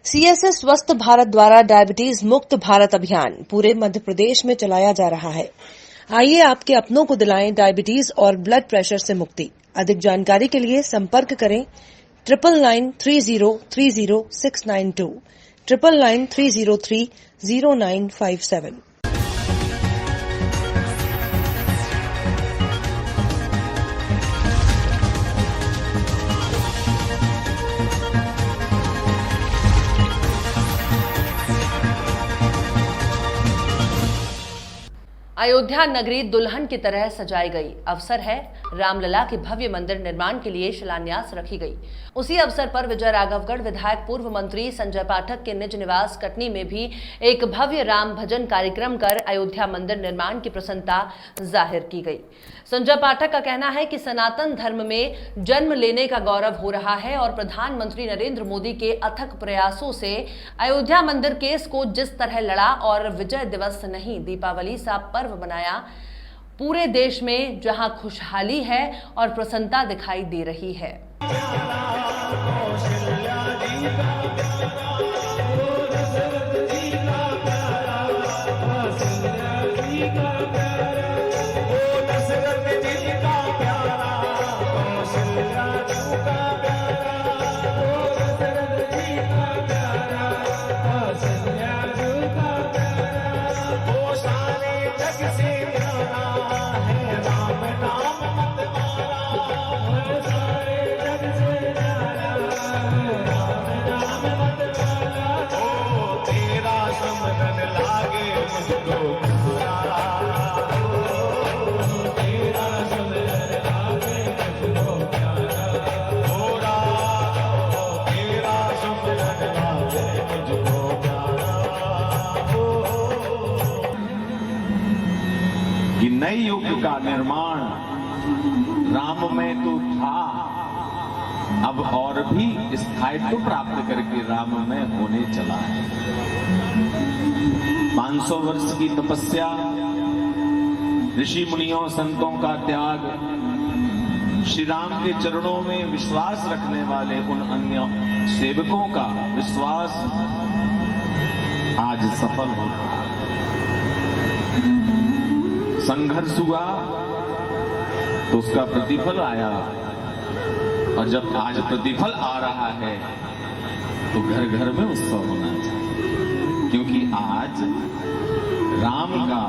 CSS स्वस्थ भारत द्वारा diabetes मुक्त भारत अभियान पूरे मध्य प्रदेश में चलाया जा रहा है। आइए आपके अपनों को दिलाएं डायबिटीज और ब्लड प्रेशर से मुक्ति। अधिक जानकारी के लिए संपर्क करें 9993030692 9993030957। अयोध्या नगरी दुल्हन की तरह सजाई गई। अवसर है रामलला के भव्य मंदिर निर्माण के लिए शिलान्यास रखी गई। उसी अवसर पर विजय राघवगढ़ विधायक पूर्व मंत्री संजय पाठक के निज निवास कटनी में भी एक भव्य राम भजन कार्यक्रम कर अयोध्या मंदिर निर्माण की प्रसन्नता जाहिर की गई। संजय पाठक का कहना है कि सनातन धर्म में जन्म लेने का गौरव हो रहा है और प्रधानमंत्री नरेंद्र मोदी के अथक प्रयासों से अयोध्या मंदिर केस को जिस तरह लड़ा और विजय दिवस नहीं दीपावली सा पर्व बनाया, पूरे देश में जहां खुशहाली है और प्रसन्नता दिखाई दे रही है। नए युग का निर्माण राम में तो था, अब और भी स्थायित्व प्राप्त करके राम में होने चला है। 500 वर्ष की तपस्या, ऋषि मुनियों संतों का त्याग, श्री राम के चरणों में विश्वास रखने वाले उन अन्य सेवकों का विश्वास आज सफल होगा। संघर्ष हुआ तो उसका प्रतिफल आया, और जब आज प्रतिफल आ रहा है तो घर घर में उत्सव होना चाहिए, क्योंकि आज राम का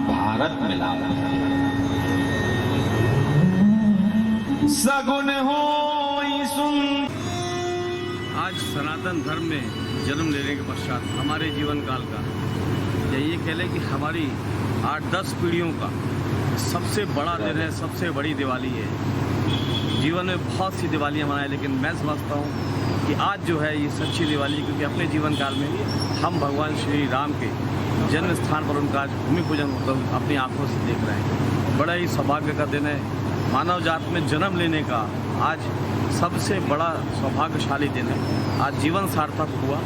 भारत मिला है। सगुन हो आज सनातन धर्म में जन्म लेने के पश्चात हमारे जीवन काल का, या ये कह लें कि हमारी 8-10 पीढ़ियों का सबसे बड़ा दिन है, सबसे बड़ी दिवाली है। जीवन में बहुत सी दिवालियाँ मनाएं, लेकिन मैं समझता हूँ कि आज जो है ये सच्ची दिवाली, क्योंकि अपने जीवन काल में हम भगवान श्री राम के जन्म स्थान पर उनका आज भूमि पूजन अपनी आंखों से देख रहे हैं। बड़ा ही सौभाग्य का दिन है। मानव जात में जन्म लेने का आज सबसे बड़ा सौभाग्यशाली दिन है। आज जीवन सार्थक हुआ।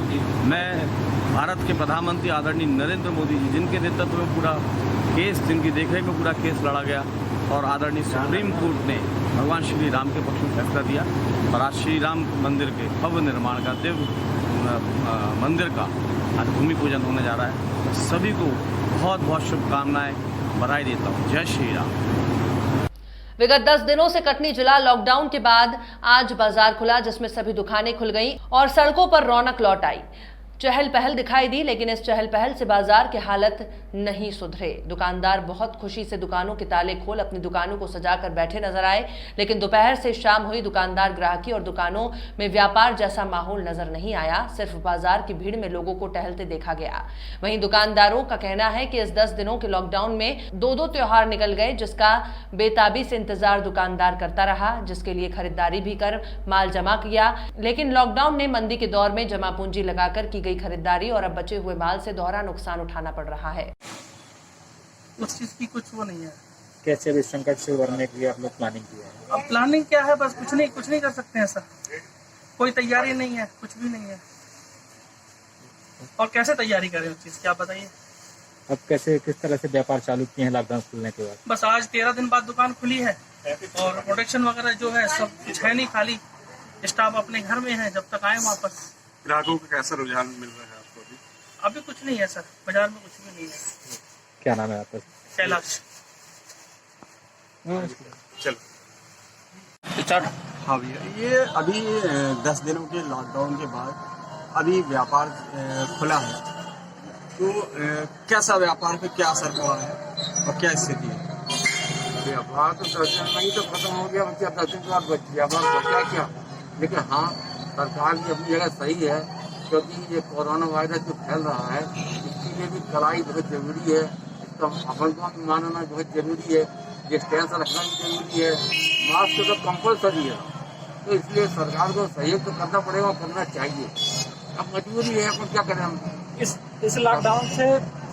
मैं भारत के प्रधानमंत्री आदरणीय नरेंद्र मोदी जी, जिनके नेतृत्व में पूरा केस, जिनकी देखरेख में पूरा केस लड़ा गया, और आदरणीय सुप्रीम कोर्ट ने भगवान श्री राम के पक्ष में फैसला दिया, और आज श्री राम मंदिर के भव्य निर्माण का, दिव्य मंदिर का आज भूमि पूजन होने जा रहा है। सभी को बहुत बहुत शुभकामनाएं, बधाई देता हूँ। जय श्री राम। विगत 10 दिनों से कटनी जिला लॉकडाउन के बाद आज बाजार खुला, जिसमें सभी दुकानें खुल गईं और सड़कों पर रौनक लौट आई। चहल पहल दिखाई दी, लेकिन इस चहल पहल से बाजार के हालत नहीं सुधरे। दुकानदार बहुत खुशी से दुकानों के ताले खोल अपनी दुकानों को सजाकर बैठे नजर आए, लेकिन दोपहर से शाम हुई दुकानदार ग्राहकी और दुकानों में व्यापार जैसा माहौल नजर नहीं आया। सिर्फ बाजार की भीड़ में लोगों को टहलते देखा गया। वहीं दुकानदारों का कहना है कि इस 10 दिनों के लॉकडाउन में 2 त्योहार निकल गए, जिसका बेताबी से इंतजार दुकानदार करता रहा, जिसके लिए खरीदारी भी कर माल जमा किया। लेकिन लॉकडाउन ने मंदी के दौर में जमा पूंजी लगाकर की खरीदारी और अब बचे हुए माल से दोहरा नुकसान उठाना पड़ रहा है। उस चीज की कुछ वो नहीं है। कैसे भी संकट से उबरने के लिए आप लोग प्लानिंग किया है? अब प्लानिंग क्या है, बस कुछ नहीं कर सकते हैं सर। कोई तैयारी नहीं है, कुछ भी नहीं है। और कैसे तैयारी करें उस चीज की, आप बताइए। अब कैसे, किस तरह से व्यापार चालू किए हैं लॉकडाउन खुलने के बाद? बस आज 13 दिन बाद दुकान खुली है और प्रोटेक्शन वगैरह जो है सब कुछ है नहीं, खाली स्टाफ अपने घर में है, जब तक आए वापस। ग्राहकों का कैसा रुझान मिल रहा है आपको अभी? अभी कुछ नहीं है सर, बाजार में कुछ भी नहीं है। क्या नाम है आपका? कैलाश। चलो हाँ भैया, ये अभी 10 दिनों के लॉकडाउन के बाद अभी व्यापार खुला है, तो कैसा व्यापार पे क्या असर पड़ा है और क्या स्थिति है? व्यापार तो 10 दिन में ही तो खत्म हो गया, बच्चा 10 दिन के बाद व्यापार बचा क्या। लेकिन हाँ, सरकार की अपनी जगह सही है, क्योंकि ये कोरोना वायरस जो फैल रहा है इसके लिए भी कड़ाई बहुत जरूरी है, इसका अपन को भी मानना बहुत जरूरी है, डिस्टेंस रखना भी जरूरी है, मास्क तो कंपलसरी है। तो इसलिए सरकार को सहयोग तो करना पड़ेगा, करना चाहिए। अब मजबूरी है, अपन क्या करें हम। इस लॉकडाउन से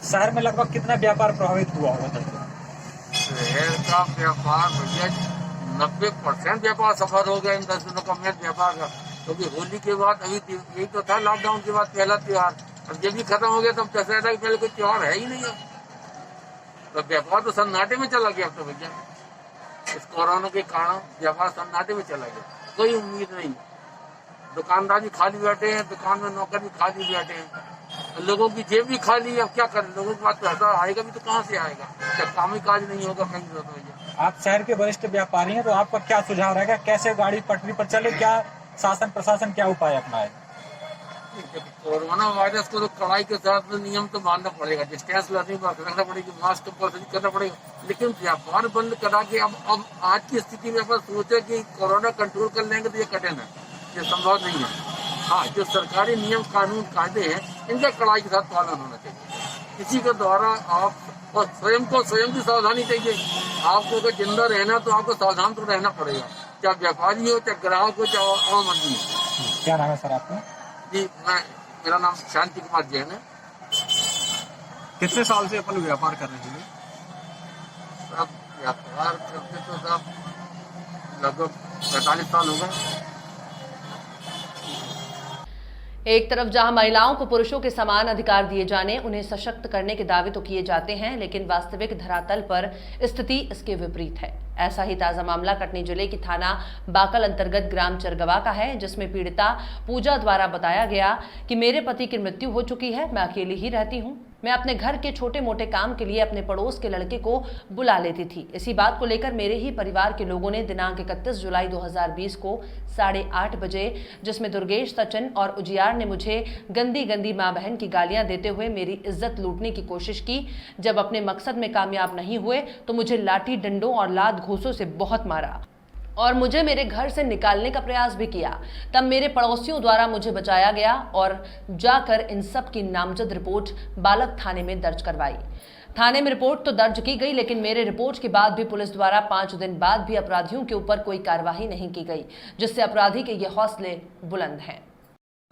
शहर में लगभग कितना व्यापार प्रभावित हुआ होगा? शहर का व्यापार भैया 90% व्यापार सफर हो गया इन 10 दिनों का मेन व्यापार का, क्योंकि होली के बाद अभी यही तो था लॉकडाउन के बाद पहला त्योहार। अब ये भी खत्म हो गया, तो दशहरा के पहले कोई त्योहार है ही नहीं है, तो व्यापार तो सन्नाटे में चला गया। अब तो भैया इस कोरोना के कारण व्यापार सन्नाटे में चला गया, कोई उम्मीद नहीं। दुकानदार भी खाली बैठे हैं, दुकान में नौकर भी खाली बैठे हैं, लोगों की जेब भी खाली है। अब क्या करें, लोगों के पास पैसा आएगा भी तो कहाँ से आएगा, जब काम ही काज नहीं होगा कहीं तो भैया। आप शहर के वरिष्ठ व्यापारी हैं, तो आपका क्या सुझाव रहेगा? कैसे गाड़ी पटरी पर चले, क्या शासन प्रशासन क्या उपाय अपनाए? कोरोना वायरस को तो कड़ाई के साथ नियम तो मानना पड़ेगा, डिस्टेंस लर्निंग रखना पड़ेगी, मास्क कंपल्सरी करना पड़ेगा। लेकिन व्यापार बंद करा के अब आज की स्थिति में अपन सोचे कि कोरोना कंट्रोल कर लेंगे तो ये कठिन है, ये संभव नहीं है। हाँ, जो सरकारी नियम कानून कायदे हैं इनका कड़ाई के साथ पालन होना चाहिए। इसी के द्वारा आप और स्वयं की सावधानी चाहिए। आपको अगर जिंदा रहना तो आपको सावधान तो रहना पड़ेगा, चाहे व्यापारी हो, चाहे ग्राहक हो, चाहे आम आदमी हो। क्या नाम है सर आपका? जी, मेरा नाम शांति कुमार जैन है। कितने साल से अपन व्यापार कर रहे हैं? सब व्यापार करते तो सब लगभग 45 साल हो गए। एक तरफ जहां महिलाओं को पुरुषों के समान अधिकार दिए जाने, उन्हें सशक्त करने के दावे तो किए जाते हैं, लेकिन वास्तविक धरातल पर स्थिति इसके विपरीत है। ऐसा ही ताजा मामला कटनी जिले की थाना बाकल अंतर्गत ग्राम चरगवा का है, जिसमें पीड़िता पूजा द्वारा बताया गया कि मेरे पति की मृत्यु हो चुकी है, मैं अकेली ही रहती हूँ। मैं अपने घर के छोटे मोटे काम के लिए अपने पड़ोस के लड़के को बुला लेती थी। इसी बात को लेकर मेरे ही परिवार के लोगों ने दिनांक 31 जुलाई 2020 को 8:30 बजे, जिसमें दुर्गेश, सचिन और उजियार ने मुझे गंदी गंदी माँ बहन की गालियां देते हुए मेरी इज्जत लूटने की कोशिश की। जब अपने मकसद में कामयाब नहीं हुए तो मुझे लाठी डंडों और लात घूंसों से बहुत मारा और मुझे मेरे घर से निकालने का प्रयास भी किया। तब मेरे पड़ोसियों द्वारा मुझे बचाया गया और जाकर इन सब की नामजद रिपोर्ट बालक थाने में दर्ज करवाई। थाने में रिपोर्ट तो दर्ज की गई, लेकिन मेरे रिपोर्ट के बाद भी पुलिस द्वारा 5 दिन बाद भी अपराधियों के ऊपर कोई कार्रवाई नहीं की गई, जिससे अपराधी के ये हौसले बुलंद हैं।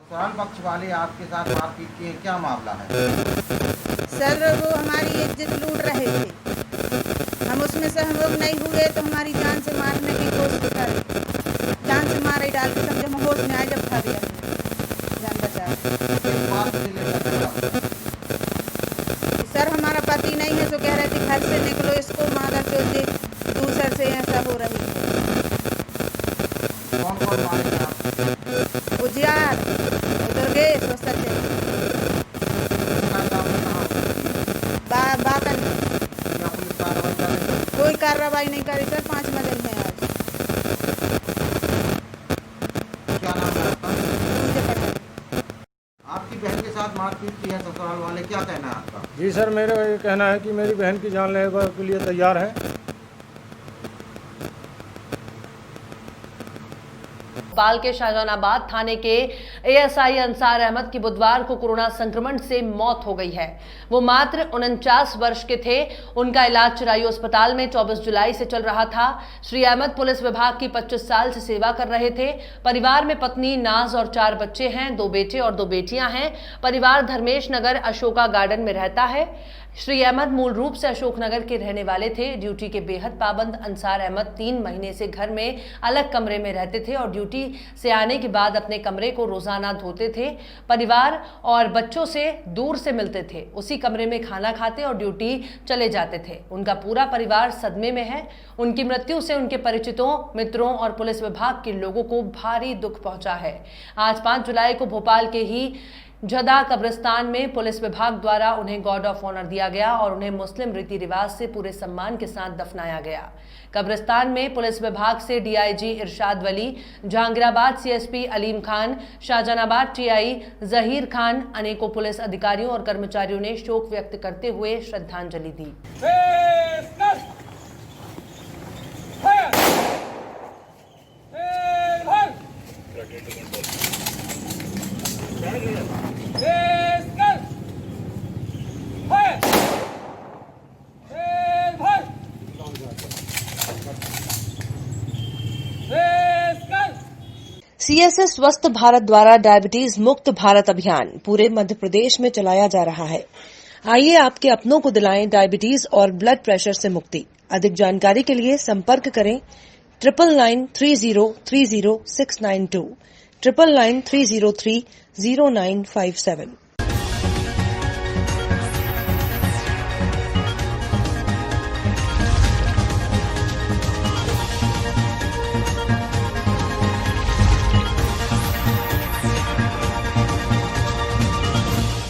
सवाल पक्ष वाले आपके साथ मारपीट की, क्या मामला है? सर, वो हमारी इज्जत लूट रहे थे, हम उसमें से हम लोग नहीं हुए तो हमारी जान से मारने की कोशिश करे, जान से मारे डाल के समझो हम होश में आए, जब खा दिया जान बचा। सर, हमारा पति नहीं है तो कह रहे थे घर से निकलो, इसको मारा तो दूसर से ऐसा हो रही है। कौन मारे आप? उजियार, दुर्गेश और सचिन। बाकल कोई कार्रवाई नहीं करी सर, 5 दिन है आज। क्या नाम है आपका? आपकी बहन के साथ मारपीट की है ससुराल वाले, क्या कहना है आपका? जी सर, मेरा ये कहना है कि मेरी बहन की जान लेने के लिए तैयार है। भोपाल के शाहजहानाबाद थाने के एएसआई अंसार अहमद की बुधवार को कोरोना संक्रमण से मौत हो गई है। वो मात्र 49 वर्ष के थे। उनका इलाज चिरायू अस्पताल में 24 जुलाई से चल रहा था। श्री अहमद पुलिस विभाग की 25 साल से सेवा कर रहे थे। परिवार में पत्नी नाज और 4 बच्चे हैं, 2 बेटे और 2 बेटियां हैं। परिवार धर्मेश नगर अशोका गार्डन में रहता है। श्री अहमद मूल रूप से अशोकनगर के रहने वाले थे। ड्यूटी के बेहद पाबंद अंसार अहमद 3 महीने से घर में अलग कमरे में रहते थे और ड्यूटी से आने के बाद अपने कमरे को रोजाना धोते थे। परिवार और बच्चों से दूर से मिलते थे, उसी कमरे में खाना खाते और ड्यूटी चले जाते थे। उनका पूरा परिवार सदमे में है। उनकी मृत्यु से उनके परिचितों, मित्रों और पुलिस विभाग के लोगों को भारी दुख पहुंचा है। आज 5 जुलाई को भोपाल के ही जदा कब्रिस्तान में पुलिस विभाग द्वारा उन्हें गार्ड ऑफ ऑनर दिया गया और उन्हें मुस्लिम रीति रिवाज से पूरे सम्मान के साथ दफनाया गया। कब्रिस्तान में पुलिस विभाग से डीआईजी इरशाद वली, जहांगीराबाद सीएसपी अलीम खान, शाहजहानाबाद टीआई जहीर खान, अनेकों पुलिस अधिकारियों और कर्मचारियों ने शोक व्यक्त करते हुए श्रद्धांजलि दी। सीएसएस स्वस्थ भारत द्वारा डायबिटीज मुक्त भारत अभियान पूरे मध्य प्रदेश में चलाया जा रहा है। आइए आपके अपनों को दिलाएं डायबिटीज और ब्लड प्रेशर से मुक्ति। अधिक जानकारी के लिए संपर्क करें 9993030692 9993030957।